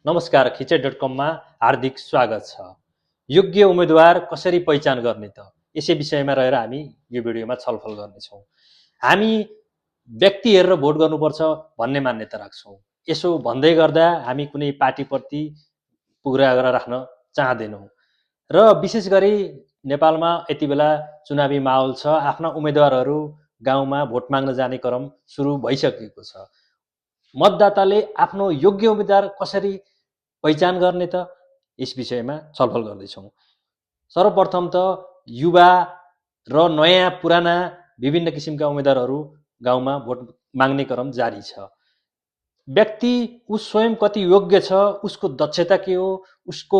नमस्कार, खिचे.com मा हार्दिक स्वागत छ। योग्य उम्मेदवार कसरी पहिचान गर्ने त? यसै विषयमा रहेर हामी यो भिडियोमा छलफल गर्नेछौँ। हामी व्यक्ति हेरेर भोट गर्नुपर्छ भन्ने मान्यता राख्छौँ। यसो भन्दै गर्दा हामी कुनै पार्टीप्रति पुरा गरेर राख्न चाहँदैनौँ। र विशेष गरी नेपालमा यति बेला चुनावी माहौल छ। आफ्ना उम्मेदवारहरू गाउँमा भोट माग्न जाने क्रम सुरु भइसकेको छ। मतदाताले आफ्नो योग्य उम्मेदवार कसरी पहिचान गर्ने त? यस विषयमा छलफल गर्दैछौँ। सर्वप्रथम त युवा र नयाँ पुराना विभिन्न किसिमका उम्मेदवारहरू गाउँमा भोट माग्ने क्रम जारी छ। व्यक्ति ऊ स्वयं कति योग्य छ, उसको दक्षता के हो, उसको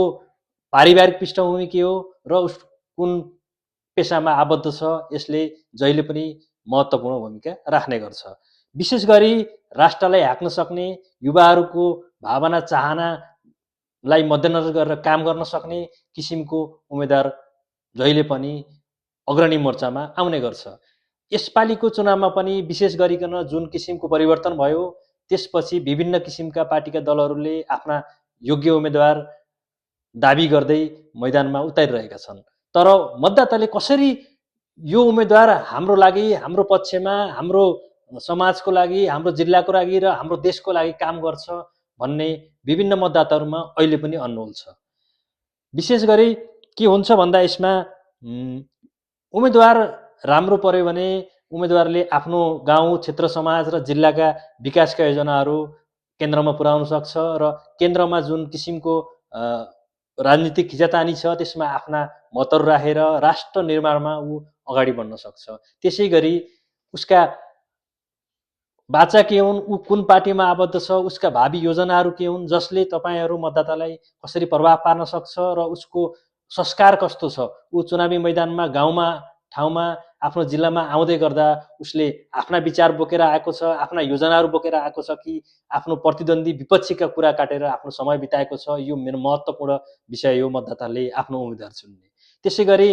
पारिवारिक पृष्ठभूमि के हो र उस कुन पेसामा आबद्ध छ, यसले जहिले पनि महत्त्वपूर्ण भूमिका राख्ने गर्छ। विशेष गरी राष्ट्रलाई ह्याक्न सक्ने, युवाहरूको भावना चाहनालाई मध्यनजर गरेर काम गर्न सक्ने किसिमको उम्मेदवार जहिले पनि अग्रणी मोर्चामा आउने गर्छ। यसपालिको चुनावमा पनि विशेष गरिकन जुन किसिमको परिवर्तन भयो, त्यसपछि विभिन्न किसिमका पार्टीका दलहरूले आफ्ना योग्य उम्मेदवार दाबी गर्दै मैदानमा उतारिरहेका छन्। तर मतदाताले कसरी यो उम्मेदवार हाम्रो लागि, हाम्रो पक्षमा, हाम्रो समाजको लागि, हाम्रो जिल्लाको लागि र हाम्रो देशको लागि काम गर्छ भन्ने विभिन्न मतदाताहरूमा अहिले पनि अन्नोल छ। विशेष गरी के हुन्छ भन्दा यसमा उम्मेदवार राम्रो पर्यो भने उम्मेदवारले आफ्नो गाउँ, क्षेत्र, समाज र जिल्लाका विकासका योजनाहरू केन्द्रमा पुर्याउन सक्छ र केन्द्रमा जुन किसिमको राजनीतिक खिचातानी छ त्यसमा आफ्ना मतहरू राखेर राष्ट्र निर्माणमा ऊ अगाडि बढ्न सक्छ। त्यसै गरी उसका बाचा के हुन्, ऊ कुन पार्टीमा आबद्ध छ, उसका भावी योजनाहरू के हुन्, जसले तपाईहरू मतदातालाई कसरी प्रभाव पार्न सक्छ र उसको संस्कार कस्तो छ। ऊ चुनावी मैदानमा गाउँमा, ठाउँमा, आफ्नो जिल्लामा आउँदै गर्दा उसले आफ्ना विचार बोकेर आएको छ, आफ्ना योजनाहरू बोकेर आएको छ कि आफ्नो प्रतिद्वन्दी विपक्षीका कुरा काटेर आफ्नो समय बिताएको छ। यो मेरो महत्त्वपूर्ण विषय हो मतदाताले आफ्नो उम्मेदवार चुन्ने। त्यसै गरी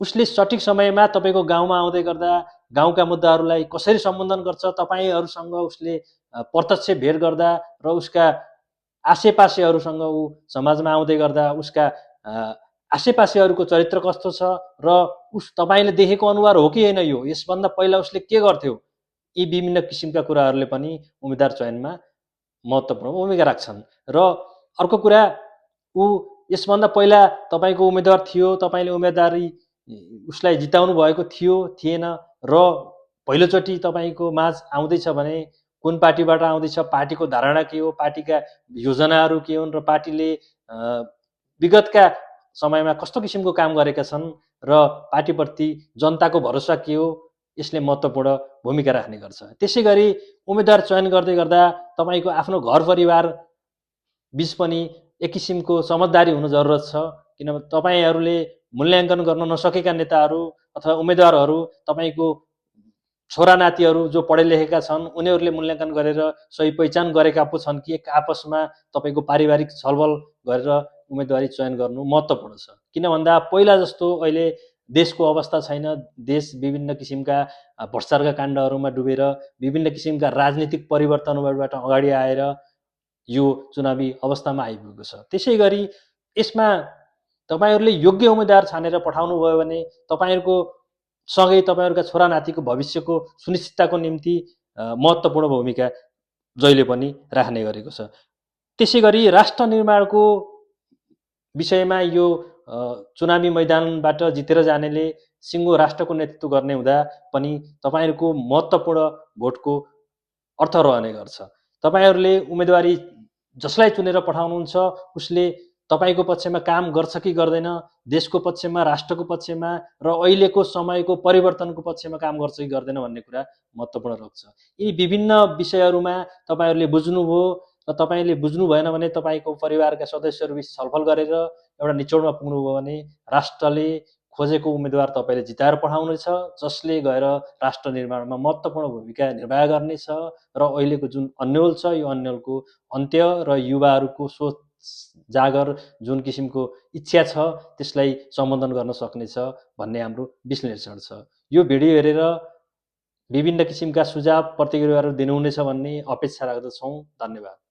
उसले सठिक समयमा तपाईँको गाउँमा आउँदै गर्दा गाउँका मुद्दाहरूलाई कसरी सम्बोधन गर्छ, तपाईँहरूसँग उसले प्रत्यक्ष भेट गर्दा र उसका आसेपासेहरूसँग ऊ समाजमा आउँदै गर्दा उसका आसेपासेहरूको चरित्र कस्तो छ र तपाईँले देखेको अनुहार हो कि होइन, यो यसभन्दा पहिला उसले के गर्थ्यो, यी विभिन्न किसिमका कुराहरूले पनि उम्मेदवार चयनमा महत्त्वपूर्ण भूमिका राख्छन्। र अर्को कुरा, ऊ यसभन्दा पहिला तपाईँको उम्मेदवार थियो, तपाईँले उम्मेदवारी उसलाई जिताउनु भएको थियो, थिएन र पहिलोचोटि तपाईँको माझ आउँदैछ भने कुन पार्टीबाट आउँदैछ, पार्टीको धारणा के हो, पार्टीका योजनाहरू के हुन् र पार्टीले विगतका समयमा कस्तो किसिमको काम गरेका छन् र पार्टीप्रति जनताको भरोसा के हो, यसले महत्त्वपूर्ण भूमिका राख्ने गर्छ। त्यसै गरी उम्मेदवार चयन गर्दै गर्दा तपाईँको आफ्नो घर परिवार बीच पनि एक किसिमको समझदारी हुनु जरुरत छ। किनभने तपाईँहरूले मूल्याङ्कन गर्न नसकेका नेताहरू अथवा उम्मेदवारहरू तपाईँको छोरा नातिहरू जो पढे लेखेका छन् उनीहरूले मूल्याङ्कन गरेर सही पहिचान गरेका पो छन् कि एक आपसमा तपाईँको पारिवारिक छलफल गरेर उम्मेदवारी चयन गर्नु महत्त्वपूर्ण छ। किन भन्दा पहिला जस्तो अहिले देशको अवस्था छैन। देश विभिन्न किसिमका भ्रष्टाचारका काण्डहरूमा डुबेर विभिन्न किसिमका राजनीतिक परिवर्तनबाट अगाडि आएर यो चुनावी अवस्थामा आइपुगेको छ। त्यसै गरी यसमा तपाईहरूले योग्य उम्मेदवार छानेर पठाउनु भयो भने तपाईहरूको सँगै तपाईहरूका छोरा नातिको भविष्यको सुनिश्चितताको निम्ति महत्त्वपूर्ण भूमिका जहिले पनि राख्ने गरेको छ। त्यसै गरी राष्ट्र निर्माणको विषयमा यो चुनावी मैदानबाट जितेर जानेले सिङ्गो राष्ट्रको नेतृत्व गर्ने हुँदा पनि तपाईहरूको महत्त्वपूर्ण भोटको अर्थ रहने गर्छ। तपाईहरूले उम्मेदवारी जसलाई चुनेर पठाउनुहुन्छ उसले तपाईको पक्षमा काम गर्छ कि गर्दैन, देशको पक्षमा, राष्ट्रको पक्षमा र अहिलेको समयको परिवर्तनको पक्षमा काम गर्छ कि गर्दैन भन्ने कुरा महत्त्वपूर्ण राख्छ। यी विभिन्न विषयहरूमा तपाईहरूले बुझ्नुभयो र तपाईले बुझ्नु भएन भने तपाईको परिवारका सदस्यहरूबिच छलफल गरेर एउटा निचोडमा पुग्नुभयो भने राष्ट्रले खोजेको उम्मेदवार तपाईले जिताएर पठाउनेछ, जसले गएर राष्ट्र निर्माणमा महत्त्वपूर्ण भूमिका निर्वाह गर्नेछ र अहिलेको जुन अन्यल छ यो अन्यलको अन्त्य र युवाहरूको सोच जागर जुन किसिमको इच्छा छ त्यसलाई सम्बोधन गर्न सक्नेछ भन्ने हाम्रो विश्लेषण छ। यो भिडियो हेरेर विभिन्न किसिमका सुझाव प्रतिक्रियाहरू दिनुहुनेछ भन्ने अपेक्षा राख्दछौँ। धन्यवाद।